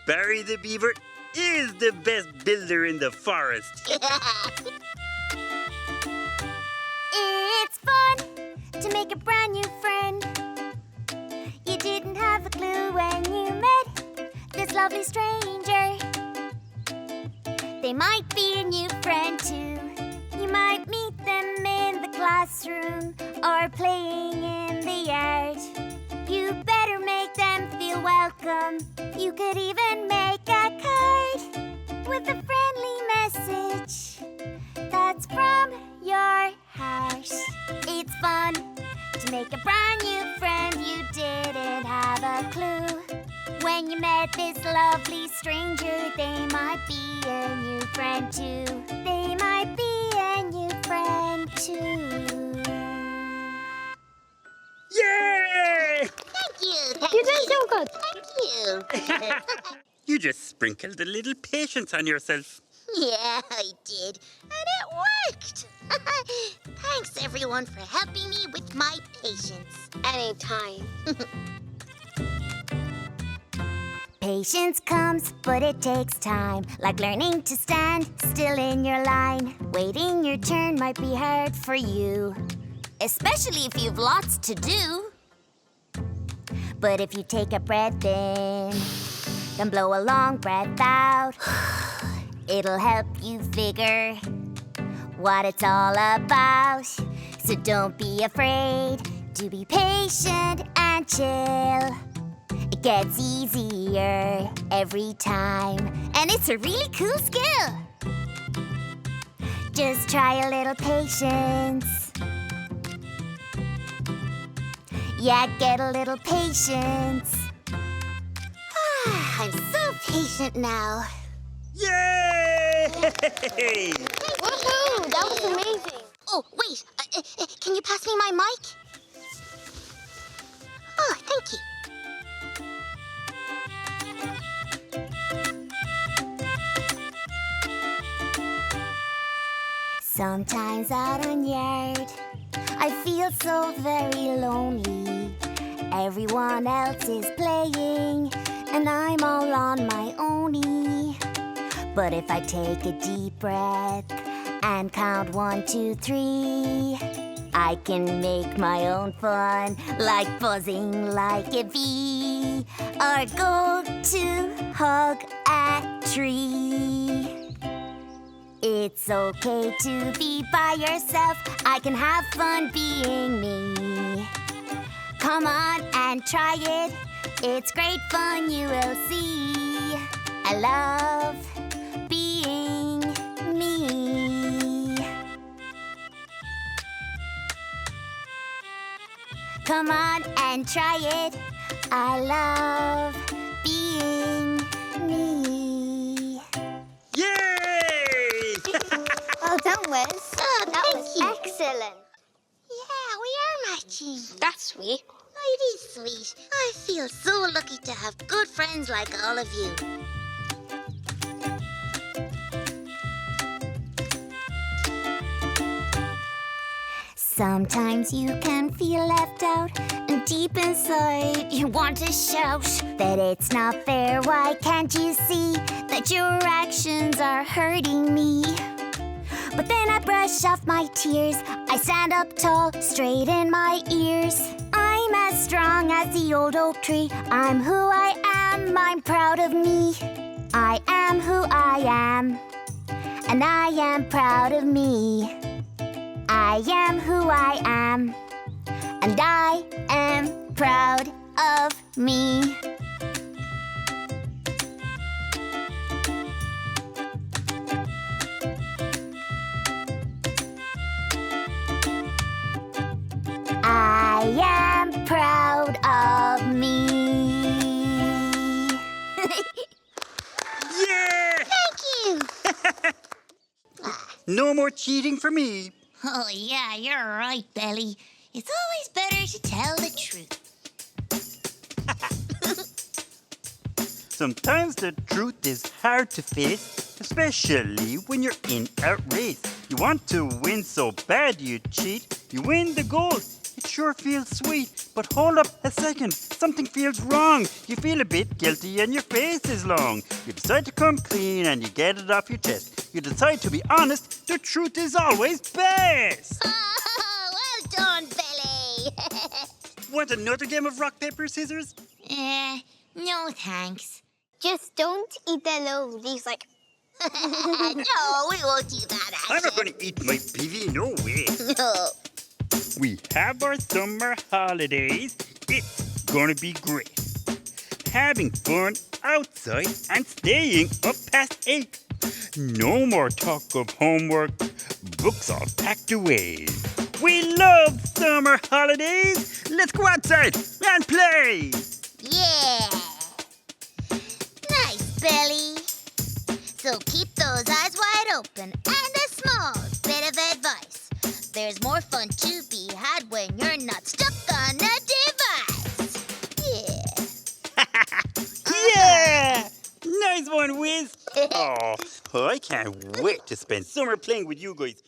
Barry the Beaver is the best builder in the forest. It's fun to make a brand new friend. You didn't have a clue when you met this lovely stranger. They might be a new friend too. You might meet them in the classroom or playing in the yard. You better make them feel welcome. You could even make a card with a friendly message that's from your heart. It's fun to make a brand new friend. You didn't have a clue when you met this lovely stranger. They might be a new friend too. They might be a new friend too. Yay! Thank you. You did so good. Thank you. You just sprinkled a little patience on yourself. Yeah, I did. And it worked. Thanks, everyone, for helping me with my patience. Anytime. Patience comes, but it takes time. Like learning to stand still in your line. Waiting your turn might be hard for you, especially if you've lots to do. But if you take a breath in, then blow a long breath out, it'll help you figure what it's all about. So don't be afraid to be patient and chill. It gets easier every time, and it's a really cool skill. Just try a little patience. Yeah, get a little patience. I'm so patient now. Yay! Woohoo! That was amazing. Oh, wait. Can you pass me my mic? Oh, thank you. Sometimes out on yard, I feel so very lonely. Everyone else is playing, and I'm all on my own-y. But if I take a deep breath and count 1, 2, 3, I can make my own fun, like buzzing like a bee, or go to hug a tree. It's okay to be by yourself. I can have fun being me. Come on and try it. It's great fun, you will see. I love being me. Come on and try it. I love being me. Yay! Well done, Wiz. Oh, That thank was you. excellent. Yeah, we are matching. That's sweet. It is sweet. I feel so lucky to have good friends like all of you. Sometimes you can feel left out, and deep inside you want to shout that it's not fair. Why can't you see that your actions are hurting me? But then I brush off my tears. I stand up tall, straight in my ears. I'm as strong as the old oak tree. I'm who I am, I'm proud of me. I am who I am, and I am proud of me. I am who I am, and I am proud of me. I am proud of me. Yeah! Thank you. No more cheating for me. Oh, yeah, you're right, Belly. It's always better to tell the truth. Sometimes the truth is hard to face, especially when you're in a race. You want to win so bad you cheat. You win the goal. It sure feels sweet. But hold up a second. Something feels wrong. You feel a bit guilty and your face is long. You decide to come clean and you get it off your chest. You decide to be honest. The truth is always best. Well done, Belly. Want another game of rock, paper, scissors? No thanks. Just don't eat the little leaves like. No, we won't do that, I'm not Ashen. going to eat my PV, no way. No. We have our summer holidays. It's gonna be great. Having fun outside and staying up past 8. No more talk of homework. Books all packed away. We love summer holidays. Let's go outside and play. Yeah. Nice, Belly. So keep those eyes wide open. And a small bit of advice. There's more fun to be had when you're not stuck on a device. Yeah. Yeah! Nice one, Whiz. Oh, I can't wait to spend summer playing with you guys.